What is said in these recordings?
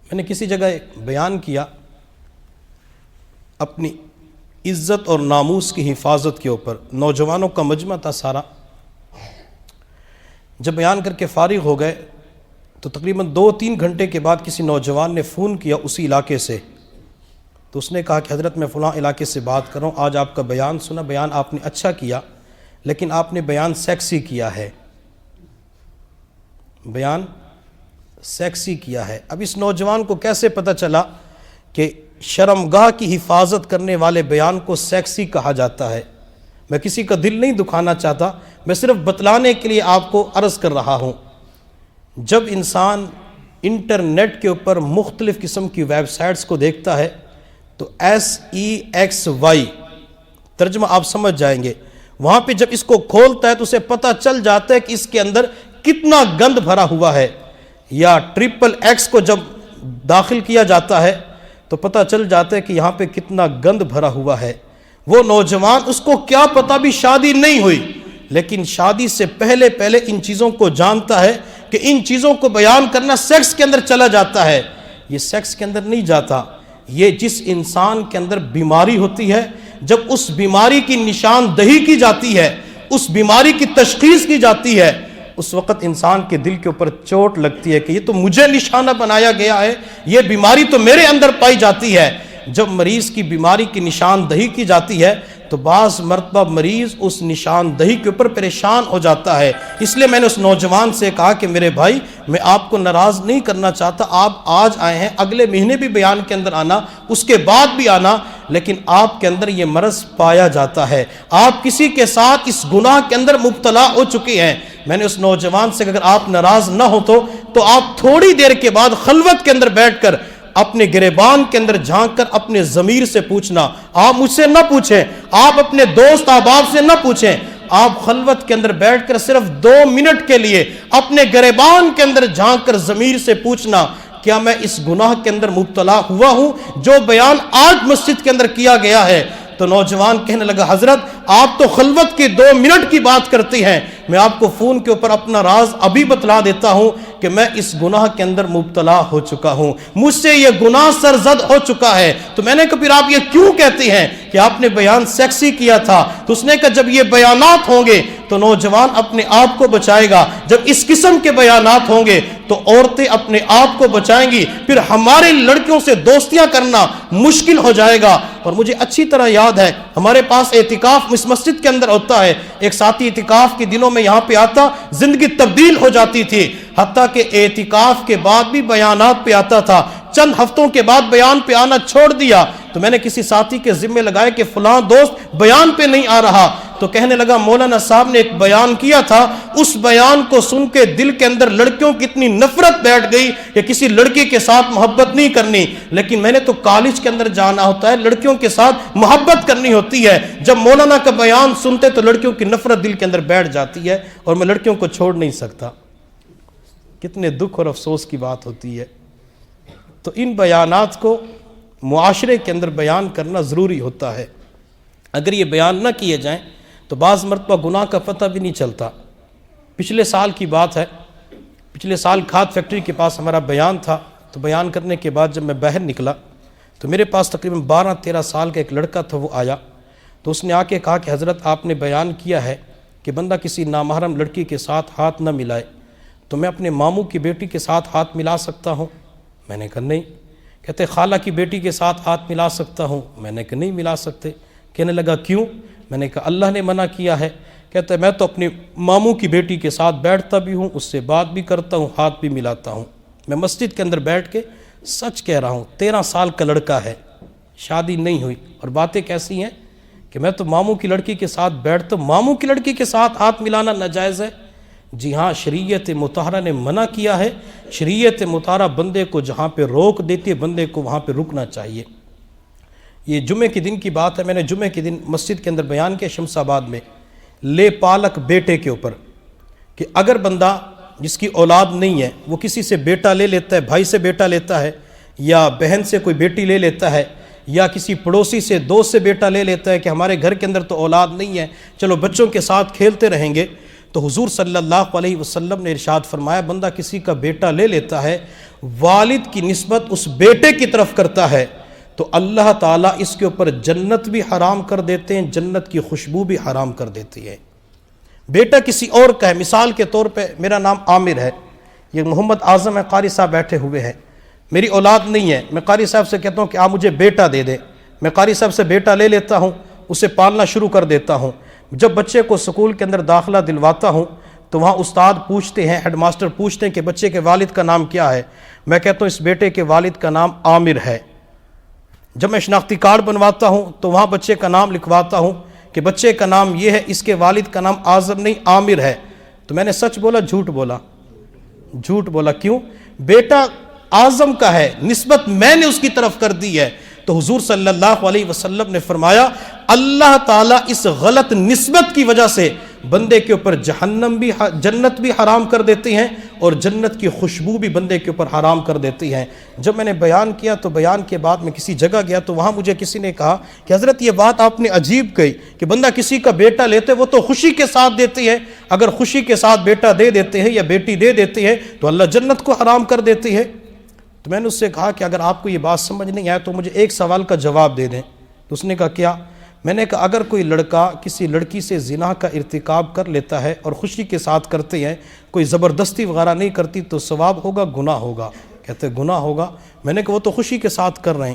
میں نے کسی جگہ بیان کیا اپنی عزت اور ناموس کی حفاظت کے اوپر، نوجوانوں کا مجمع تھا سارا۔ جب بیان کر کے فارغ ہو گئے تو تقریباً 2-3 گھنٹے کے بعد کسی نوجوان نے فون کیا اسی علاقے سے، تو اس نے کہا کہ حضرت میں فلاں علاقے سے بات کر رہا ہوں، آج آپ کا بیان سنا، بیان آپ نے اچھا کیا لیکن آپ نے بیان سیکسی کیا ہے، بیان سیکسی کیا ہے۔ اب اس نوجوان کو کیسے پتہ چلا کہ شرمگاہ کی حفاظت کرنے والے بیان کو سیکسی کہا جاتا ہے؟ میں کسی کا دل نہیں دکھانا چاہتا، میں صرف بتلانے کے لیے آپ کو عرض کر رہا ہوں۔ جب انسان انٹرنیٹ کے اوپر مختلف قسم کی ویب سائٹس کو دیکھتا ہے تو SEXY ترجمہ آپ سمجھ جائیں گے، وہاں پہ جب اس کو کھولتا ہے تو اسے پتہ چل جاتا ہے کہ اس کے اندر کتنا گند بھرا ہوا ہے، یا XXX کو جب داخل کیا جاتا ہے تو پتہ چل جاتا ہے کہ یہاں پہ کتنا گند بھرا ہوا ہے۔ وہ نوجوان، اس کو کیا پتہ، بھی شادی نہیں ہوئی لیکن شادی سے پہلے ان چیزوں کو جانتا ہے کہ ان چیزوں کو بیان کرنا سیکس کے اندر چلا جاتا ہے۔ یہ سیکس کے اندر نہیں جاتا، یہ جس انسان کے اندر بیماری ہوتی ہے، جب اس بیماری کی نشاندہی کی جاتی ہے، اس بیماری کی تشخیص کی جاتی ہے، اس وقت انسان کے دل کے اوپر چوٹ لگتی ہے کہ یہ تو مجھے نشانہ بنایا گیا ہے، یہ بیماری تو میرے اندر پائی جاتی ہے۔ جب مریض کی بیماری کی نشاندہی کی جاتی ہے تو بعض مرتبہ مریض اس نشاندہی کے اوپر پریشان ہو جاتا ہے۔ اس لیے میں نے اس نوجوان سے کہا کہ میرے بھائی، میں آپ کو ناراض نہیں کرنا چاہتا، آپ آج آئے ہیں، اگلے مہینے بھی بیان کے اندر آنا، اس کے بعد بھی آنا، لیکن آپ کے اندر یہ مرض پایا جاتا ہے، آپ کسی کے ساتھ اس گناہ کے اندر مبتلا ہو چکے ہیں۔ میں نے اس نوجوان سے اگر آپ ناراض نہ ہو تو آپ تھوڑی دیر کے بعد خلوت کے اندر بیٹھ کر اپنے گریبان کے اندر جھانک کر اپنے ضمیر سے پوچھنا، آپ مجھ سے نہ پوچھیں، آپ اپنے دوست احباب سے نہ پوچھیں، آپ خلوت کے اندر بیٹھ کر صرف 2 منٹ کے لیے اپنے گریبان کے اندر جھانک کر ضمیر سے پوچھنا، کیا میں اس گناہ کے اندر مبتلا ہوا ہوں جو بیان آج مسجد کے اندر کیا گیا ہے؟ تو نوجوان کہنے لگا، حضرت آپ تو خلوت کے 2 منٹ کی بات کرتے ہیں، میں آپ کو فون کے اوپر اپنا راز ابھی بتلا دیتا ہوں کہ میں اس گناہ کے اندر مبتلا ہو چکا ہوں، مجھ سے یہ گناہ سرزد ہو چکا ہے۔ تو میں نے کہا پھر آپ یہ کیوں کہتے ہیں کہ آپ نے بیان سیکسی کیا تھا؟ تو اس نے کہا جب یہ بیانات ہوں گے تو نوجوان اپنے آپ کو بچائے گا، جب اس قسم کے بیانات ہوں گے تو عورتیں اپنے آپ کو بچائیں گی، پھر ہمارے لڑکیوں سے دوستیاں کرنا مشکل ہو جائے گا۔ اور مجھے اچھی طرح یاد ہے، ہمارے پاس اعتکاف اس مسجد کے اندر ہوتا ہے، ایک ساتھی اعتکاف کے دنوں میں یہاں پہ آتا، زندگی تبدیل ہو جاتی تھی، حتیٰ کہ اعتکاف کے بعد بھی بیانات پہ آتا تھا، چند ہفتوں کے بعد بیان پہ آنا چھوڑ دیا۔ تو میں نے کسی ساتھی کے ذمہ لگایا کہ فلاں دوست بیان پہ نہیں آ رہا، تو کہنے لگا مولانا صاحب نے ایک بیان کیا تھا، اس بیان کو سن کے دل کے اندر لڑکیوں کی اتنی نفرت بیٹھ گئی کہ کسی لڑکی کے ساتھ محبت نہیں کرنی، لیکن میں نے تو کالج کے اندر جانا ہوتا ہے، لڑکیوں کے ساتھ محبت کرنی ہوتی ہے۔ جب مولانا کا بیان سنتے تو لڑکیوں کی نفرت دل کے اندر بیٹھ جاتی ہے اور میں لڑکیوں کو چھوڑ نہیں سکتا۔ کتنے دکھ اور افسوس کی بات ہوتی ہے۔ تو ان بیانات کو معاشرے کے اندر بیان کرنا ضروری ہوتا ہے، اگر یہ بیان نہ کیے جائیں تو بعض مرتبہ گناہ کا پتہ بھی نہیں چلتا۔ پچھلے سال کی بات ہے، پچھلے سال کھاد فیکٹری کے پاس ہمارا بیان تھا، تو بیان کرنے کے بعد جب میں باہر نکلا تو میرے پاس تقریباً 12-13 سال کا ایک لڑکا تھا، وہ آیا تو اس نے آ کے کہا کہ حضرت آپ نے بیان کیا ہے کہ بندہ کسی نامحرم لڑکی کے ساتھ ہاتھ نہ ملائے، تو میں اپنے ماموں کی بیٹی کے ساتھ ہاتھ ملا سکتا ہوں؟ میں نے کہا نہیں۔ کہتے خالہ کی بیٹی کے ساتھ ہاتھ ملا سکتا ہوں؟ میں نے کہا نہیں ملا سکتے۔ کہنے لگا کیوں؟ میں نے کہا اللہ نے منع کیا ہے۔ کہتے میں تو اپنی ماموں کی بیٹی کے ساتھ بیٹھتا بھی ہوں، اس سے بات بھی کرتا ہوں، ہاتھ بھی ملاتا ہوں۔ میں مسجد کے اندر بیٹھ کے سچ کہہ رہا ہوں، 13 سال کا لڑکا ہے، شادی نہیں ہوئی، اور باتیں کیسی ہیں کہ میں تو ماموں کی لڑکی کے ساتھ بیٹھتا ہوں، ماموں کی لڑکی کے ساتھ ہاتھ ملانا ناجائز ہے؟ جی ہاں، شریعت مطہرہ نے منع کیا ہے۔ شریعت مطہرہ بندے کو جہاں پہ روک دیتی ہے، بندے کو وہاں پہ رکنا چاہیے۔ یہ جمعے کے دن کی بات ہے، میں نے جمعے کے دن مسجد کے اندر بیان کیا شمس آباد میں، لے پالک بیٹے کے اوپر، کہ اگر بندہ جس کی اولاد نہیں ہے وہ کسی سے بیٹا لے لیتا ہے، بھائی سے بیٹا لیتا ہے، یا بہن سے کوئی بیٹی لے لیتا ہے، یا کسی پڑوسی سے دوست سے بیٹا لے لیتا ہے کہ ہمارے گھر کے اندر تو اولاد نہیں ہے، چلو بچوں کے ساتھ کھیلتے رہیں گے، تو حضور صلی اللہ علیہ وسلم نے ارشاد فرمایا بندہ کسی کا بیٹا لے لیتا ہے، والد کی نسبت اس بیٹے کی طرف کرتا ہے تو اللہ تعالیٰ اس کے اوپر جنت بھی حرام کر دیتے ہیں، جنت کی خوشبو بھی حرام کر دیتی ہے۔ بیٹا کسی اور کا ہے، مثال کے طور پہ میرا نام عامر ہے، یہ محمد اعظم ہے، قاری صاحب بیٹھے ہوئے ہیں، میری اولاد نہیں ہے، میں قاری صاحب سے کہتا ہوں کہ آپ مجھے بیٹا دے دیں، میں قاری صاحب سے بیٹا لے لیتا ہوں، اسے پالنا شروع کر دیتا ہوں۔ جب بچے کو سکول کے اندر داخلہ دلواتا ہوں تو وہاں استاد پوچھتے ہیں، ہیڈ ماسٹر پوچھتے ہیں کہ بچے کے والد کا نام کیا ہے، میں کہتا ہوں اس بیٹے کے والد کا نام عامر ہے۔ جب میں شناختی کارڈ بنواتا ہوں تو وہاں بچے کا نام لکھواتا ہوں کہ بچے کا نام یہ ہے، اس کے والد کا نام اعظم نہیں عامر ہے۔ تو میں نے سچ بولا جھوٹ بولا؟ جھوٹ بولا۔ کیوں؟ بیٹا اعظم کا ہے، نسبت میں نے اس کی طرف کر دی ہے۔ تو حضور صلی اللہ علیہ وسلم نے فرمایا اللہ تعالیٰ اس غلط نسبت کی وجہ سے بندے کے اوپر جہنم بھی جنت بھی حرام کر دیتے ہیں اور جنت کی خوشبو بھی بندے کے اوپر حرام کر دیتی ہیں۔ جب میں نے بیان کیا تو بیان کے بعد میں کسی جگہ گیا تو وہاں مجھے کسی نے کہا کہ حضرت یہ بات آپ نے عجیب کہی کہ بندہ کسی کا بیٹا لیتے وہ تو خوشی کے ساتھ دیتے ہیں، اگر خوشی کے ساتھ بیٹا دے دیتے ہیں یا بیٹی دے دیتے ہیں تو اللہ جنت کو حرام کر دیتی ہے۔ تو میں نے اس سے کہا کہ اگر آپ کو یہ بات سمجھ نہیں آئے تو مجھے ایک سوال کا جواب دے دیں۔ تو اس نے کہا کیا؟ میں نے کہا اگر کوئی لڑکا کسی لڑکی سے زنا کا ارتکاب کر لیتا ہے اور خوشی کے ساتھ کرتے ہیں، کوئی زبردستی وغیرہ نہیں کرتی تو ثواب ہوگا گناہ ہوگا؟ کہتے گناہ ہوگا۔ میں نے کہا وہ تو خوشی کے ساتھ کر رہے ہیں۔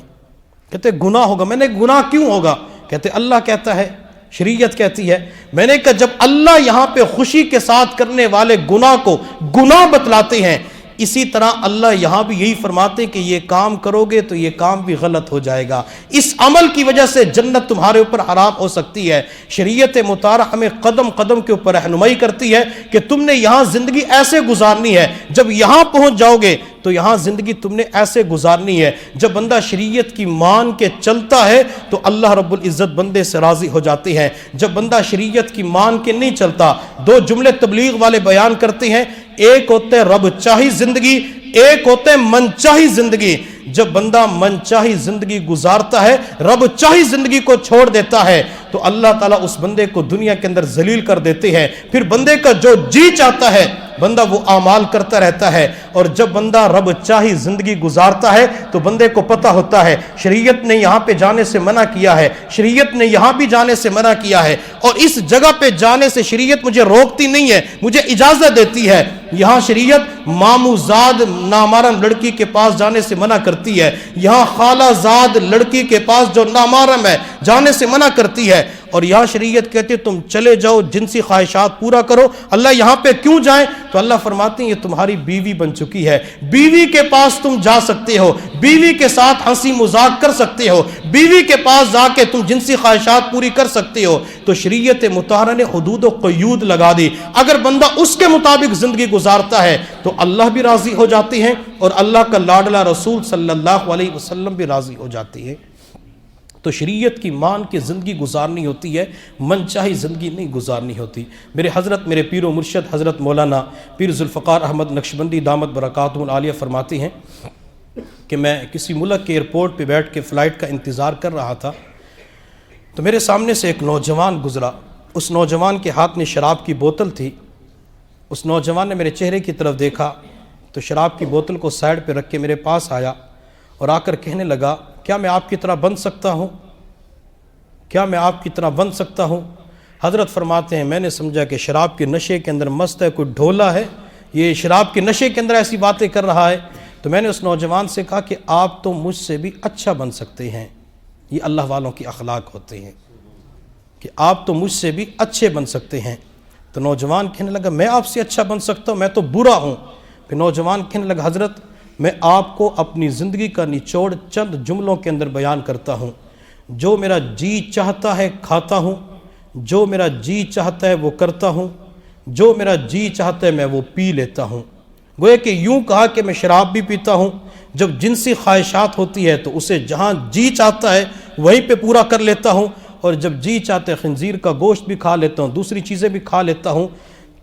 کہتے گناہ ہوگا۔ میں نے گناہ کیوں ہوگا؟ کہتے اللہ کہتا ہے، شریعت کہتی ہے۔ میں نے کہا جب اللہ یہاں پہ خوشی کے ساتھ کرنے والے گناہ کو گناہ بتلاتے ہیں، اسی طرح اللہ یہاں بھی یہی فرماتے کہ یہ کام کرو گے تو یہ کام بھی غلط ہو جائے گا، اس عمل کی وجہ سے جنت تمہارے اوپر حرام ہو سکتی ہے۔ شریعت مطہرہ ہمیں قدم قدم کے اوپر رہنمائی کرتی ہے کہ تم نے یہاں زندگی ایسے گزارنی ہے، جب یہاں پہنچ جاؤ گے تو یہاں زندگی تم نے ایسے گزارنی ہے۔ جب بندہ شریعت کی مان کے چلتا ہے تو اللہ رب العزت بندے سے راضی ہو جاتے ہیں۔ جب بندہ شریعت کی مان کے نہیں چلتا، دو جملے تبلیغ والے بیان کرتے ہیں، ایک ہوتا ہے رب چاہی زندگی، ایک ہوتا ہے من چاہی زندگی۔ جب بندہ من چاہی زندگی گزارتا ہے، رب چاہی زندگی کو چھوڑ دیتا ہے تو اللہ تعالیٰ اس بندے کو دنیا کے اندر ذلیل کر دیتے ہیں۔ پھر بندے کا جو جی چاہتا ہے بندہ وہ اعمال کرتا رہتا ہے، اور جب بندہ رب چاہی زندگی گزارتا ہے تو بندے کو پتہ ہوتا ہے شریعت نے یہاں پہ جانے سے منع کیا ہے، شریعت نے یہاں بھی جانے سے منع کیا ہے، اور اس جگہ پہ جانے سے شریعت مجھے روکتی نہیں ہے، مجھے اجازت دیتی ہے۔ یہاں شریعت مامو زاد نامحرم لڑکی کے پاس جانے سے منع کرتی ہے، یہاں خالہ زاد لڑکی کے پاس جو نامحرم ہے جانے سے منع کرتی ہے، اور یہاں شریعت کہتے تم چلے جاؤ جنسی خواہشات پورا کرو۔ اللہ یہاں پہ کیوں جائیں؟ تو اللہ فرماتے ہیں یہ تمہاری بیوی بن چکی ہے، بیوی کے پاس تم جا سکتے ہو، بیوی کے ساتھ ہنسی مذاق کر سکتے ہو، بیوی کے پاس جا کے تم جنسی خواہشات پوری کر سکتے ہو۔ تو شریعت مطہرہ نے حدود و قیود لگا دی، اگر بندہ اس کے مطابق زندگی گزارتا ہے تو اللہ بھی راضی ہو جاتے ہیں اور اللہ کا لاڈلا رسول صلی اللہ علیہ وسلم بھی راضی ہو جاتی ہے۔ تو شریعت کی مان کے زندگی گزارنی ہوتی ہے، من چاہی زندگی نہیں گزارنی ہوتی۔ میرے حضرت، میرے پیر و مرشد حضرت مولانا پیر ذوالفقار احمد نقشبندی دامت برکاتہم العالیہ فرماتے ہیں کہ میں کسی ملک کے ایئرپورٹ پہ بیٹھ کے فلائٹ کا انتظار کر رہا تھا تو میرے سامنے سے ایک نوجوان گزرا، اس نوجوان کے ہاتھ میں شراب کی بوتل تھی۔ اس نوجوان نے میرے چہرے کی طرف دیکھا تو شراب کی بوتل کو سائڈ پہ رکھ کے میرے پاس آیا اور آ کر کہنے لگا کیا میں آپ کی طرح بن سکتا ہوں؟ کیا میں آپ کی طرح بن سکتا ہوں؟ حضرت فرماتے ہیں میں نے سمجھا کہ شراب کے نشے کے اندر مست ہے، کوئی ڈھولا ہے، یہ شراب کے نشے کے اندر ایسی باتیں کر رہا ہے۔ تو میں نے اس نوجوان سے کہا کہ آپ تو مجھ سے بھی اچھا بن سکتے ہیں، یہ اللہ والوں کی اخلاق ہوتے ہیں کہ آپ تو مجھ سے بھی اچھے بن سکتے ہیں۔ تو نوجوان کہنے لگا میں آپ سے اچھا بن سکتا ہوں، میں تو برا ہوں۔ پھر نوجوان کہنے لگا حضرت میں آپ کو اپنی زندگی کا نچوڑ چند جملوں کے اندر بیان کرتا ہوں، جو میرا جی چاہتا ہے کھاتا ہوں، جو میرا جی چاہتا ہے وہ کرتا ہوں، جو میرا جی چاہتا ہے میں وہ پی لیتا ہوں۔ گویا کہ یوں کہا کہ میں شراب بھی پیتا ہوں، جب جنسی خواہشات ہوتی ہے تو اسے جہاں جی چاہتا ہے وہیں پہ پورا کر لیتا ہوں، اور جب جی چاہتے خنزیر کا گوشت بھی کھا لیتا ہوں، دوسری چیزیں بھی کھا لیتا ہوں۔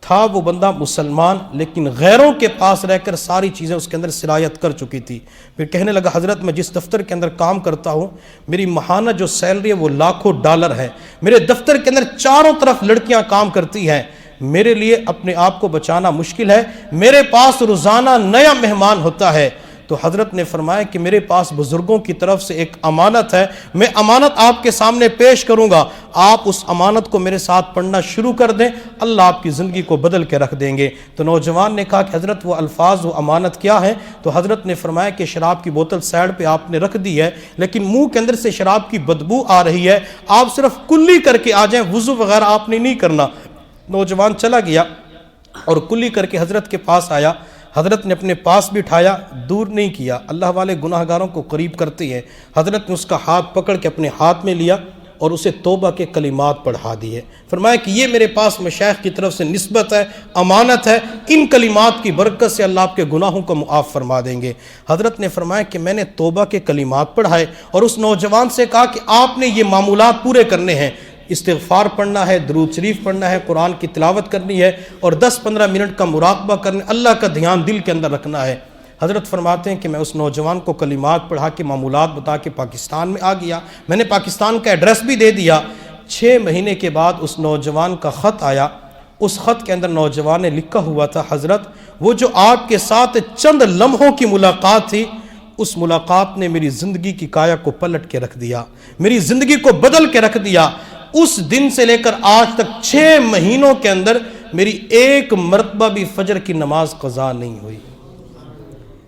تھا وہ بندہ مسلمان لیکن غیروں کے پاس رہ کر ساری چیزیں اس کے اندر سرایت کر چکی تھی۔ پھر کہنے لگا حضرت میں جس دفتر کے اندر کام کرتا ہوں میری ماہانہ جو سیلری ہے وہ $1,00,000 ہے، میرے دفتر کے اندر چاروں طرف لڑکیاں کام کرتی ہیں، میرے لیے اپنے آپ کو بچانا مشکل ہے، میرے پاس روزانہ نیا مہمان ہوتا ہے۔ تو حضرت نے فرمایا کہ میرے پاس بزرگوں کی طرف سے ایک امانت ہے، میں امانت آپ کے سامنے پیش کروں گا، آپ اس امانت کو میرے ساتھ پڑھنا شروع کر دیں، اللہ آپ کی زندگی کو بدل کے رکھ دیں گے۔ تو نوجوان نے کہا کہ حضرت وہ الفاظ وہ امانت کیا ہے؟ تو حضرت نے فرمایا کہ شراب کی بوتل سائڈ پہ آپ نے رکھ دی ہے، لیکن منہ کے اندر سے شراب کی بدبو آ رہی ہے، آپ صرف کلی کر کے آ جائیں، وضو وغیرہ آپ نے نہیں کرنا۔ نوجوان چلا گیا اور کلی کر کے حضرت کے پاس آیا، حضرت نے اپنے پاس بٹھایا، دور نہیں کیا، اللہ والے گناہ گاروں کو قریب کرتے ہیں۔ حضرت نے اس کا ہاتھ پکڑ کے اپنے ہاتھ میں لیا اور اسے توبہ کے کلمات پڑھا دیے۔ فرمایا کہ یہ میرے پاس مشائخ کی طرف سے نسبت ہے، امانت ہے، ان کلمات کی برکت سے اللہ آپ کے گناہوں کو معاف فرما دیں گے۔ حضرت نے فرمایا کہ میں نے توبہ کے کلمات پڑھائے اور اس نوجوان سے کہا کہ آپ نے یہ معمولات پورے کرنے ہیں، استغفار پڑھنا ہے، درود شریف پڑھنا ہے، قرآن کی تلاوت کرنی ہے اور 10-15 منٹ کا مراقبہ کرنا، اللہ کا دھیان دل کے اندر رکھنا ہے۔ حضرت فرماتے ہیں کہ میں اس نوجوان کو کلمات پڑھا کے معمولات بتا کے پاکستان میں آ گیا، میں نے پاکستان کا ایڈریس بھی دے دیا۔ 6 مہینے کے بعد اس نوجوان کا خط آیا، اس خط کے اندر نوجوان نے لکھا ہوا تھا، حضرت وہ جو آپ کے ساتھ چند لمحوں کی ملاقات تھی، اس ملاقات نے میری زندگی کی کایا کو پلٹ کے رکھ دیا، میری زندگی کو بدل کے رکھ دیا۔ اس دن سے لے کر آج تک 6 مہینوں کے اندر میری ایک مرتبہ بھی فجر کی نماز قضا نہیں ہوئی۔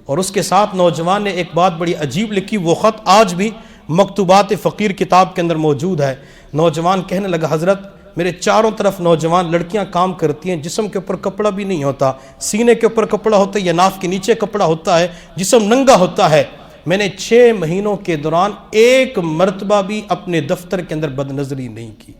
اور اس کے ساتھ نوجوان نے ایک بات بڑی عجیب لکھی، وہ خط آج بھی مکتوبات فقیر کتاب کے اندر موجود ہے۔ نوجوان کہنے لگا، حضرت میرے چاروں طرف نوجوان لڑکیاں کام کرتی ہیں، جسم کے اوپر کپڑا بھی نہیں ہوتا، سینے کے اوپر کپڑا ہوتا ہے یا ناف کے نیچے کپڑا ہوتا ہے، جسم ننگا ہوتا ہے۔ میں نے 6 مہینوں کے دوران ایک مرتبہ بھی اپنے دفتر کے اندر بد نظری نہیں کی۔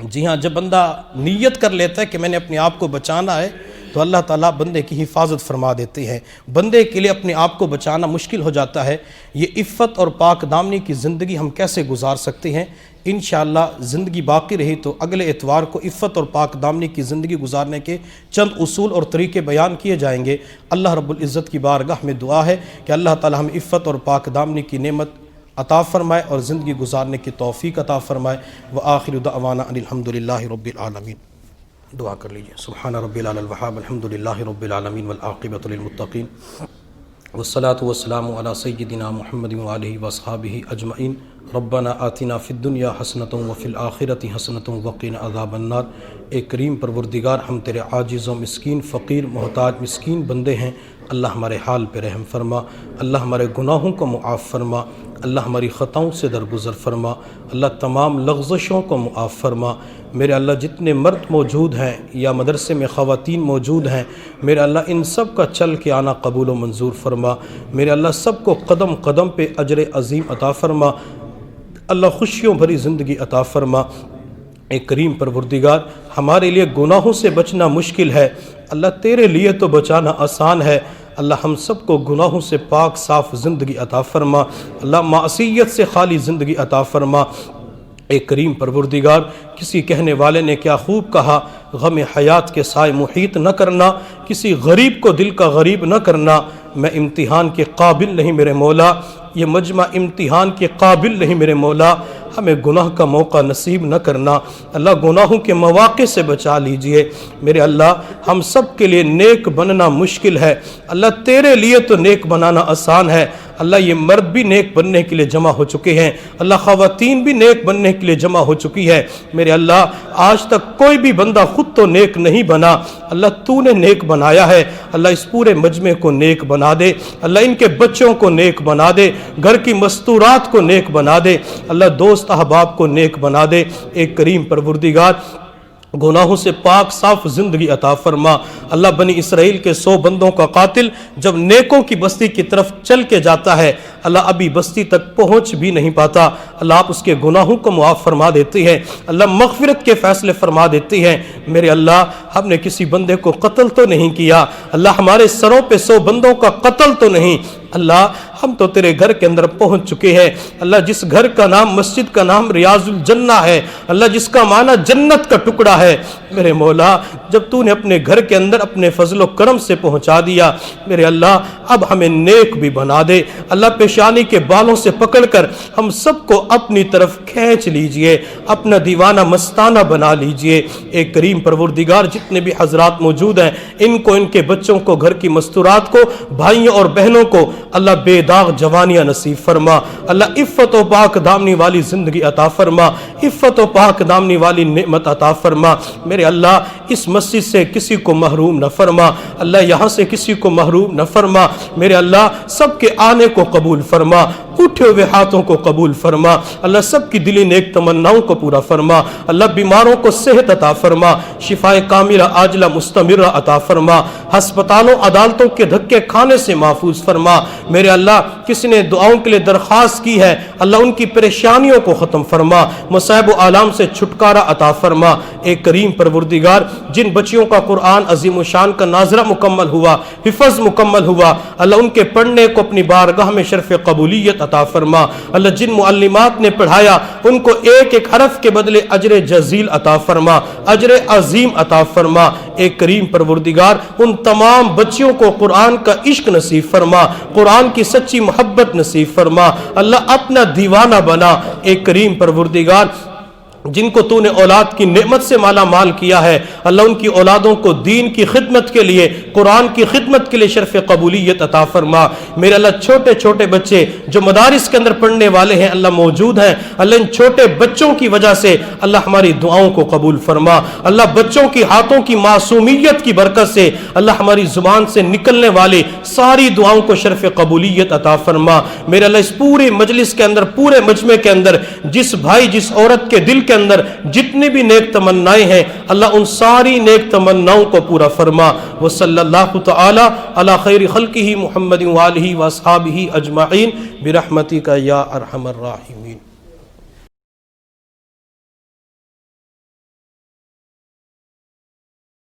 جی ہاں، جب بندہ نیت کر لیتا ہے کہ میں نے اپنے آپ کو بچانا ہے تو اللہ تعالیٰ بندے کی حفاظت فرما دیتے ہیں۔ بندے کے لیے اپنے آپ کو بچانا مشکل ہو جاتا ہے۔ یہ عفت اور پاک دامنی کی زندگی ہم کیسے گزار سکتے ہیں؟ انشاءاللہ زندگی باقی رہی تو اگلے اتوار کو عفت اور پاک دامنی کی زندگی گزارنے کے چند اصول اور طریقے بیان کیے جائیں گے۔ اللہ رب العزت کی بارگاہ میں دعا ہے کہ اللہ تعالیٰ ہم عفت اور پاک دامنی کی نعمت عطا فرمائے اور زندگی گزارنے کی توفیق عطا فرمائے۔ وآخر دعوانا ان الحمدللہ رب العالمین۔ دعا کر لیجئے۔ سبحان رب العلی الوہاب، الحمدللہ رب العالمین والعاقبۃ للمتقین، والصلاة والسلام علی سیدنا محمد وآلہ واصحابہ اجمعین۔ ربنا آتنا فی الدنیا حسنۃ وفی الآخرۃ حسنۃ وقنا عذاب النار۔ اے کریم پروردگار، ہم تیرے عاجز و مسکین، فقیر، محتاج مسکین بندے ہیں، اللہ ہمارے حال پہ رحم فرما، اللہ ہمارے گناہوں کو معاف فرما، اللہ ہماری خطاؤں سے درگزر فرما، اللہ تمام لغزشوں کو معاف فرما۔ میرے اللہ جتنے مرد موجود ہیں یا مدرسے میں خواتین موجود ہیں، میرے اللہ ان سب کا چل کے آنا قبول و منظور فرما۔ میرے اللہ سب کو قدم قدم پہ اجر عظیم عطا فرما، اللہ خوشیوں بھری زندگی عطا فرما۔ اے کریم پروردگار، ہمارے لیے گناہوں سے بچنا مشکل ہے، اللہ تیرے لیے تو بچانا آسان ہے۔ اللہ ہم سب کو گناہوں سے پاک صاف زندگی عطا فرما، اللہ معصیت سے خالی زندگی عطا فرما۔ اے کریم پروردگار، کسی کہنے والے نے کیا خوب کہا، غم حیات کے سائے محیط نہ کرنا، کسی غریب کو دل کا غریب نہ کرنا۔ میں امتحان کے قابل نہیں میرے مولا، یہ مجمع امتحان کے قابل نہیں میرے مولا، ہمیں گناہ کا موقع نصیب نہ کرنا، اللہ گناہوں کے مواقع سے بچا لیجئے۔ میرے اللہ ہم سب کے لیے نیک بننا مشکل ہے، اللہ تیرے لیے تو نیک بنانا آسان ہے۔ اللہ یہ مرد بھی نیک بننے کے لیے جمع ہو چکے ہیں، اللہ خواتین بھی نیک بننے کے لیے جمع ہو چکی ہے۔ میرے اللہ آج تک کوئی بھی بندہ خود تو نیک نہیں بنا، اللہ تو نے نیک بنایا ہے، اللہ اس پورے مجمع کو نیک بنا دے، اللہ ان کے بچوں کو نیک بنا دے، گھر کی مستورات کو نیک بنا دے، اللہ دوست احباب کو نیک بنا دے۔ ایک کریم پروردگار گناہوں سے پاک صاف زندگی عطا فرما۔ اللہ بنی اسرائیل کے 100 بندوں کا قاتل جب نیکوں کی بستی کی طرف چل کے جاتا ہے، اللہ ابھی بستی تک پہنچ بھی نہیں پاتا، اللہ آپ اس کے گناہوں کو معاف فرما دیتے ہیں، اللہ مغفرت کے فیصلے فرما دیتے ہیں۔ میرے اللہ ہم نے کسی بندے کو قتل تو نہیں کیا، اللہ ہمارے سروں پہ 100 بندوں کا قتل تو نہیں، اللہ ہم تو تیرے گھر کے اندر پہنچ چکے ہیں اللہ، جس گھر کا نام، مسجد کا نام ریاض الجنہ ہے اللہ، جس کا معنی جنت کا ٹکڑا ہے میرے مولا، جب تو نے اپنے گھر کے اندر اپنے فضل و کرم سے پہنچا دیا میرے اللہ، اب ہمیں نیک بھی بنا دے اللہ، پیشانی کے بالوں سے پکڑ کر ہم سب کو اپنی طرف کھینچ لیجئے، اپنا دیوانہ مستانہ بنا لیجئے۔ ایک کریم پروردگار جتنے بھی حضرات موجود ہیں ان کو، ان کے بچوں کو، گھر کی مستورات کو، بھائیوں اور بہنوں کو اللہ بے داغ جوانیاں نصیب فرما اللہ، عفت و پاک دامنی والی زندگی عطا فرما، عفت و پاک دامنی والی نعمت عطا فرما میرے اللہ، اس مسجد سے کسی کو محروم نہ فرما اللہ، یہاں سے کسی کو محروم نہ فرما میرے اللہ، سب کے آنے کو قبول فرما، اٹھے ہوئے ہاتھوں کو قبول فرما اللہ، سب کی دلی نیک تمناؤں کو پورا فرما اللہ، بیماروں کو صحت عطا فرما، شفائے کاملہ عاجلہ مستمرہ عطا فرما، ہسپتالوں عدالتوں کے دھکے کھانے سے محفوظ فرما میرے اللہ، کسی نے دعاؤں کے لیے درخواست کی ہے اللہ، ان کی پریشانیوں کو ختم فرما، مصائب و آلام سے چھٹکارا عطا فرما۔ ایک کریم پروردگار جن بچیوں کا قرآن عظیم الشان کا ناظرہ مکمل ہوا، حفظ مکمل ہوا اللہ، ان کے پڑھنے کو اپنی بارگاہ میں شرف قبولیت عطا فرما اللہ، جن معلمات نے پڑھایا ان کو ایک ایک حرف کے بدلے اجر جزیل عطا فرما، اجر عظیم عطا فرما۔ ایک کریم پروردگار ان تمام بچیوں کو قرآن کا عشق نصیب فرما، قرآن کی سچی محبت نصیب فرما اللہ، اپنا دیوانہ بنا۔ ایک کریم پروردگار جن کو تو نے اولاد کی نعمت سے مالا مال کیا ہے اللہ، ان کی اولادوں کو دین کی خدمت کے لیے، قرآن کی خدمت کے لیے شرف قبولیت عطا فرما میرے اللہ۔ چھوٹے چھوٹے بچے جو مدارس کے اندر پڑھنے والے ہیں اللہ موجود ہیں اللہ، ان چھوٹے بچوں کی وجہ سے اللہ ہماری دعاؤں کو قبول فرما اللہ، بچوں کی ہاتھوں کی معصومیت کی برکت سے اللہ ہماری زبان سے نکلنے والی ساری دعاؤں کو شرف قبولیت عطا فرما میرے اللہ۔ اس پورے مجلس کے اندر، پورے مجمع کے اندر جس بھائی جس عورت کے دل کے اندر جتنی بھی نیک تمنائیں ہیں اللہ، ان ساری نیک تمناؤں کو پورا فرما۔ وصلی اللہ تعالی علی خیر خلقہ محمد وآلہ واصحابہ اجمعین برحمتک یا ارحم الراحمین۔